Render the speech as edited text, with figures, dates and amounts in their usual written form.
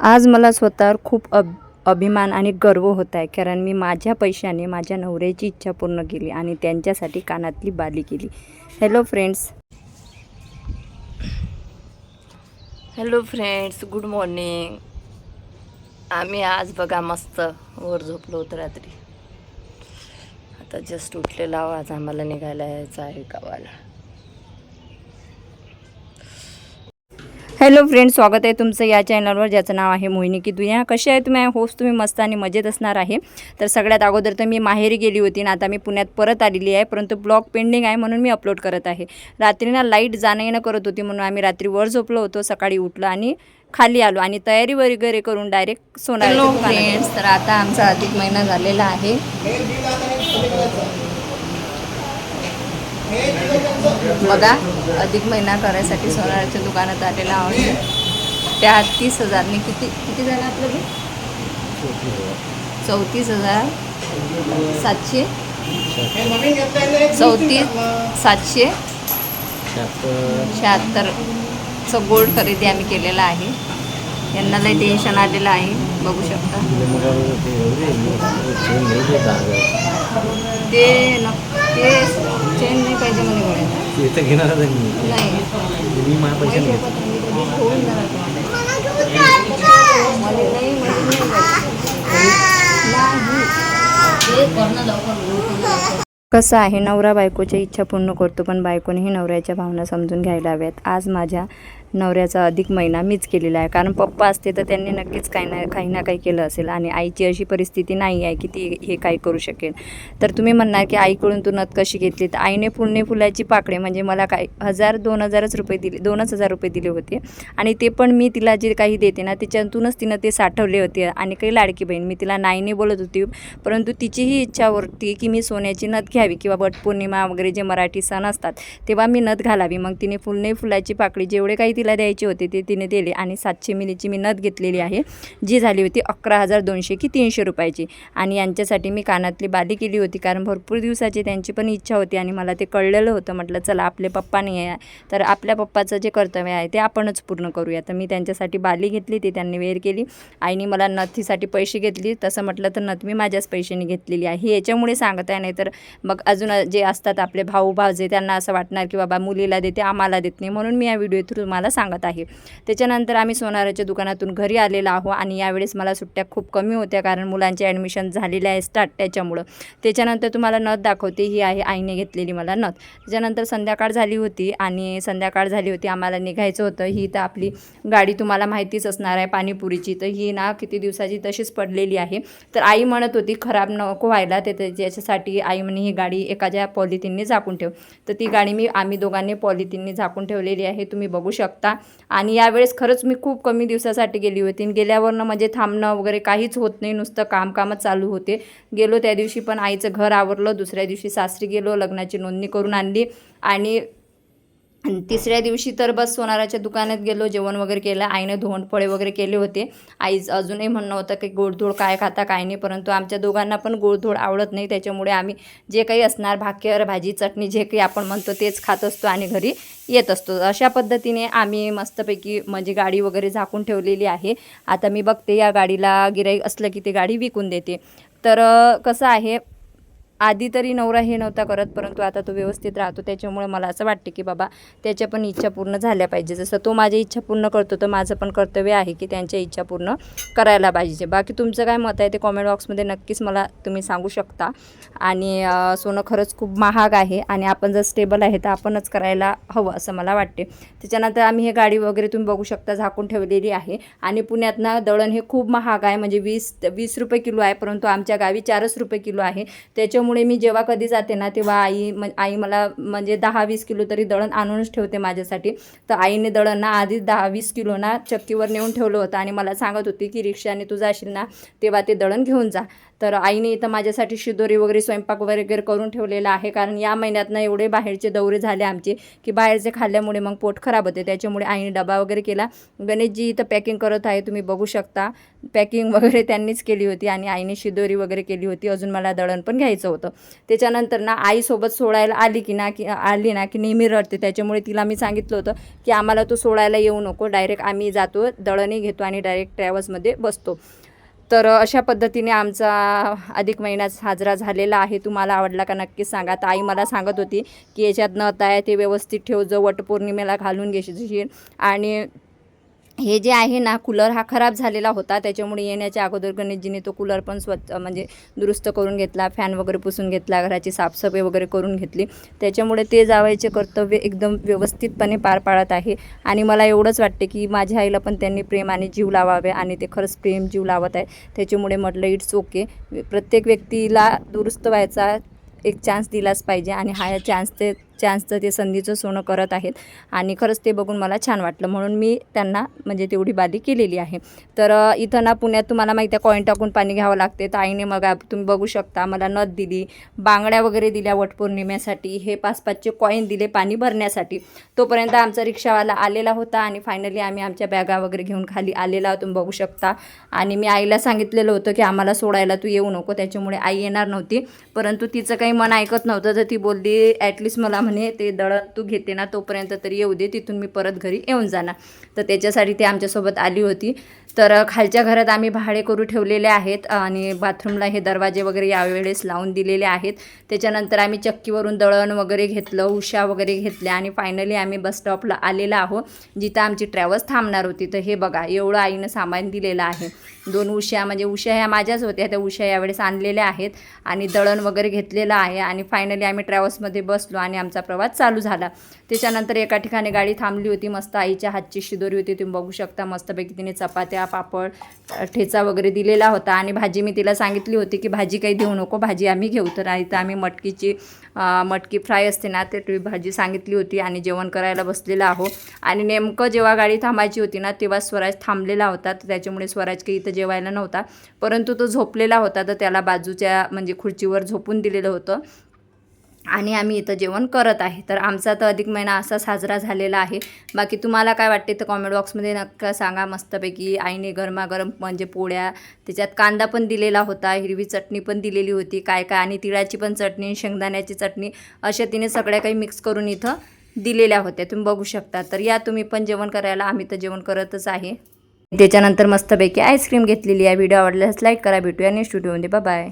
आज मला स्वतःवर खूप अभिमान आणि गर्व होत आहे, कारण मी माझ्या पैशाने माझ्या नवऱ्याची इच्छा पूर्ण केली आणि त्यांच्यासाठी कानातली बाली केली. Hello friends, good morning. आम्ही आज बघा मस्त वर झोपलो होतो रात्री. आता जस्ट उठलेला आहो. आज आम्हाला निघायला यायचं आहे गावाला. हॅलो फ्रेंड्स, स्वागत आहे तुमचं या चॅनलवर, ज्याचं नाव आहे मोहिनी की दुनिया. कसे आहे तुम्ही? होस्ट तुम्ही मस्त आणि मजेत असणार आहे. तर सगळ्यात अगोदर तर मी माहेरी गेली होती आणि आता मी पुण्यात परत आलेली आहे, परंतु ब्लॉग पेंडिंग आहे म्हणून मी अपलोड करत आहे. रात्रीना लाईट जाणं येणं करत होती म्हणून आम्ही रात्री वर झोपलो होतो. सकाळी उठलो आणि खाली आलो आणि तयारी वगैरे करून डायरेक्ट सोनाराच्या दुकानात. तर आता आमचा अधिक महिना झालेला आहे. बघा, अधिक महिना करायसाठी सोनाराच्या दुकानात आलेला आहोत. त्या 30,000 ने किती झालं आपलं बिल? 34,700 34,776चं गोल्ड खरेदी आम्ही केलेला आहे. यांना लई टेन्शन आलेलं आहे, बघू शकता. ते चेन नाही पाहिजे म्हणे कसं आहे, नवरा बायकोच्या इच्छा पूर्ण करतो, पण बायकोनेही नवऱ्याच्या भावना समजून घ्यायला हव्यात. आज माझ्या नवऱ्याचा अधिक महिना मीच केलेला आहे, कारण पप्पा असते तर त्यांनी नक्कीच काही ना काही केलं असेल आणि आईची अशी परिस्थिती नाही आहे की ती हे काही करू शकेल. तर तुम्ही म्हणणार की आईकडून तू नथ कशी घेतली? तर आईने फुलाची पाकळे म्हणजे मला काय 1,000-2,000च रुपये दिले, 2,000 रुपये दिले होते आणि ते पण मी तिला जे काही देते ना त्याच्यातूनच तिनं ते साठवले होते. आणि काही लाडकी बहीण मी तिला नाही बोलत होती, परंतु तिचीही इच्छा होती की मी सोन्याची नथ घ्यावी किंवा वटपौर्णिमा वगैरे जे मराठी सण असतात तेव्हा मी नथ घालावी. मग तिने फुलाची पाकळी जेवढे काही तिला द्यायचे होते ते तिने दिले आणि 700 मिलीची मी नथ घेतलेली आहे, जी झाली होती 11,200 की 300 रुपयाची. आणि यांच्यासाठी मी कानातली बाली केली होती, कारण भरपूर दिवसाची त्यांची पण इच्छा होती आणि मला ते कळलेलं होतं. म्हटलं चला, आपले पप्पा नाही आहे तर आपल्या पप्पाचं जे कर्तव्य आहे ते आपणच पूर्ण करूया. तर मी त्यांच्यासाठी बाली घेतली, ती त्यांनी वेअर केली. आईने मला नथीसाठी पैसे घेतली, तसं म्हटलं तर नथ मी माझ्याच पैशाने घेतलेली आहे. याच्यामुळे सांगत आहे, नाही तर मग अजून जे असतात आपले भाऊभाजे त्यांना असं वाटणार की बाबा मुलीला देते आम्हाला देत नाही, म्हणून मी या व्हिडिओ थ्रू तुम्हाला सांगत आहे. त्याच्यानंतर आम्ही सोनाराच्या दुकानातून घरी आलेलो आहो आणि यावेळेस मला सुट्ट्या खूप कमी होत्या, कारण मुलांचे ॲडमिशन झालेले आहे स्टार्ट, त्याच्यामुळं. त्याच्यानंतर तुम्हाला नथ दाखवते, ही आहे आईने घेतलेली मला नथ. त्याच्यानंतर संध्याकाळ झाली होती आम्हाला निघायचं होतं. ही तर आपली गाडी तुम्हाला माहितीच असणार आहे पाणीपुरीची, तर ही ना किती दिवसाची तशीच पडलेली आहे. तर आई म्हणत होती खराब नको व्हायला, ते त्याच्यासाठी आई म्हणे ही गाडी एखाद्या पॉलिथिनने झाकून ठेव. तर ती गाडी आम्ही दोघांनी पॉलिथिनने झाकून ठेवलेली आहे, तुम्ही बघू शकता. आणि यावेळेस खरंच मी खूप कमी दिवसासाठी गेली होती. गेल्यावरनं म्हणजे थांबणं वगैरे काहीच होत नाही, नुसतं कामच चालू होते. गेलो त्या दिवशी पण आईचं घर आवरलं, दुसऱ्या दिवशी सासरी गेलो, लग्नाची नोंदणी करून आणली आणि तिसऱ्या दिवशी तर बस सोनाराच्या दुकानात गेलो, जेवण वगैरे केलं. आईने धोंडफळे वगैरे केले होते. आईचं अजूनही म्हणणं होतं की गोडधोड काय खाता काय नाही, परंतु आमच्या दोघांना पण गोडधोड आवडत नाही. त्याच्यामुळे आम्ही जे काही असणार भाकर भाजी चटणी जे काही आपण म्हणतो तेच खात असतो आणि घरी येत असतो. अशा पद्धतीने आम्ही मस्तपैकी म्हणजे गाडी वगैरे झाकून ठेवलेली आहे. आता मी बघते या गाडीला गिऱ्हाईक असलं की ते गाडी विकून देते. तर कसं आहे, आधी तरी नवरा हे नव्हता करत, परंतु आता तो व्यवस्थित राहतो. त्याच्यामुळे मला असं वाटते की बाबा त्याच्या पण इच्छा पूर्ण झाल्या पाहिजे. जसं तो माझी इच्छा पूर्ण करतो तर माझं पण कर्तव्य आहे की त्यांच्या इच्छा पूर्ण करायला पाहिजे. बाकी तुमचं काय मत आहे ते कॉमेंट बॉक्समध्ये नक्कीच मला तुम्ही सांगू शकता. आणि सोनं खरंच खूप महाग आहे आणि आपण जर स्टेबल आहे तर आपणच करायला हवं असं मला वाटते. त्याच्यानंतर आम्ही हे गाडी वगैरे तुम्ही बघू शकता झाकून ठेवलेली आहे. आणि पुण्यात ना दळण हे खूप महाग आहे, म्हणजे 20 रुपये किलो आहे, परंतु आमच्या गावी 4 रुपये किलो आहे. त्याच्यामुळे मी जेव्हा कधी जाते ना तेव्हा आई मला म्हणजे 10-20 किलो तरी दळण आणूनच ठेवते माझ्यासाठी. तर आईने दळण ना आधीच 10-20 किलो ना चक्कीवर नेऊन ठेवलं होतं आणि मला सांगत होती की रिक्षाने तू जाशील ना तेव्हा ते दळण घेऊन जा. तर आईने इथं माझ्यासाठी शिदोरी वगैरे स्वयंपाक वगैरे करून ठेवलेला आहे, कारण या महिन्यातनं एवढे बाहेरचे दौरे झाले आमचे की बाहेरचे खाल्ल्यामुळे मग पोट खराब होते. त्याच्यामुळे आईने डबा वगैरे केला. गणेशजी इथं पॅकिंग करत आहे, तुम्ही बघू शकता. पॅकिंग वगैरे त्यांनीच केली होती आणि आईने शिदोरी वगैरे केली होती. अजून मला दळण पण घ्यायचं होतं. होतं. त्याच्यानंतर ना आईसोबत सोडायला आली की नेहमी रडते. त्याच्यामुळे तिला मी सांगितलं होतं की आम्हाला तू सोडायला येऊ नको, डायरेक्ट आम्ही जातो, दळणही घेतो आणि डायरेक्ट ट्रॅव्हल्समध्ये बसतो. तर अशा पद्धतीने आमचा अधिक महिना साजरा झालेला आहे. तुम्हाला आवडला का नक्कीच सांगा. तर आई मला सांगत होती की याच्यात नथ आहे ते व्यवस्थित ठेव, जो वटपौर्णिमेला घालून घेशील. आणि हे जे आहे ना कूलर हा खराब झालेला होता, त्याच्यामुळे येण्याच्या अगोदर गणेशजीने तो कूलर पण स्वच्छ म्हणजे दुरुस्त करून घेतला, फॅन वगैरे पुसून घेतला, घराची साफसफाई वगैरे करून घेतली. त्याच्यामुळे ते जावयाचे कर्तव्य एकदम व्यवस्थितपणे पार पाडत आहे. आणि मला एवढंच वाटते की माझ्या आईला पण त्यांनी प्रेम आणि जीव लावावे, आणि ते खरंच प्रेम जीव लावत आहे. त्याच्यामुळे म्हटलं इट्स ओके, प्रत्येक व्यक्तीला दुरुस्त व्हायचा एक चान्स दिलाच पाहिजे. आणि हा चान्सचं ते संधीचं सोनं करत आहेत. आणि खरंच ते बघून मला छान वाटलं, म्हणून मी त्यांना म्हणजे तेवढी बाली केलेली आहे. तर इथं ना पुण्यात तुम्हाला माहिती आहे कॉईन टाकून पाणी घ्यावं लागते. तर आईने मग तुम्ही बघू शकता मला नथ दिली, बांगड्या वगैरे दिल्या वटपौर्णिमेसाठी, हे 5-5चे कॉईन दिले पाणी भरण्यासाठी. तोपर्यंत आमचा रिक्षावाला आलेला होता आणि फायनली आम्ही आमच्या बॅगा वगैरे घेऊन खाली आलेला तुम्ही बघू शकता. आणि मी आईला सांगितलेलं होतं की आम्हाला सोडायला तू येऊ नको, त्याच्यामुळे आई येणार नव्हती. परंतु तिचं काही मन ऐकत नव्हतं, तर ती बोलली ॲटलिस्ट मला म्हणे ते दळण तू घेते ना तोपर्यंत तरी येऊ दे, तिथून मी परत घरी येऊन जाणार. तर त्याच्यासाठी ती आमच्यासोबत आली होती. तर खालच्या घरात आम्ही भाडे करू ठेवलेले आहेत आणि बाथरूमला हे दरवाजे वगैरे यावेळेस लावून दिलेले आहेत. त्याच्यानंतर आम्ही चक्कीवरून दळण वगैरे घेतलं, उशा वगैरे घेतल्या आणि फायनली आम्ही बस स्टॉपला आलेला आहोत, जिथं आमची ट्रॅव्हल्स थांबणार होती. तर हे बघा एवढं आईनं सामान दिलेलं आहे. 2 उशा, म्हणजे उशा ह्या माझ्याच होत्या, त्या उशा यावेळेस आणलेल्या आहेत आणि दळण वगैरे घेतलेलं आहे. आणि फायनली आम्ही ट्रॅव्हल्समध्ये बसलो आणि आमचा प्रवास चालू झाला. त्याच्यानंतर एका ठिकाणी गाडी थांबली होती. मस्त आईच्या हातची शिदोरी होती, तुम्ही बघू शकता. मस्तपैकी तिने चपात्या, पापड, ठेचा वगैरे दिलेला होता. आणि भाजी मी तिला सांगितली होती की भाजी काही देऊ नको, भाजी आम्ही घेऊ. तर इथं आम्ही मटकी फ्राय असते ना ते भाजी सांगितली होती आणि जेवण करायला बसलेलं आहो. आणि नेमकं जेव्हा गाडी थांबायची होती ना तेव्हा स्वराज थांबलेला होता. तर त्याच्यामुळे स्वराज काही इथं जेवायला नव्हता, परंतु तो झोपलेला होता. तर त्याला बाजूच्या म्हणजे खुर्चीवर झोपून दिलेलं होतं आणि आम्ही इथं जेवण करत आहे. तर आमचा तर अधिक महिना असा साजरा झालेला आहे. बाकी तुम्हाला काय वाटते तर कॉमेंट बॉक्समध्ये नक्की सांगा. मस्तपैकी आईने गरमागरम म्हणजे पोळ्या, त्याच्यात कांदा पण दिलेला होता, हिरवी चटणी पण दिलेली होती, काय आणि तिळाची पण चटणी, शेंगदाण्याची चटणी, अशा तिने सगळ्या काही मिक्स करून इथं दिलेल्या होत्या, तुम्ही बघू शकता. तर या तुम्ही पण जेवण करायला, आम्ही तर जेवण करतच आहे. त्याच्यानंतर मस्तपैकी आईस्क्रीम घेतलेली आहे. व्हिडिओ आवडल्यास लाईक करा. भेटूया नेक्स्ट व्हिडिओमध्ये. बाय.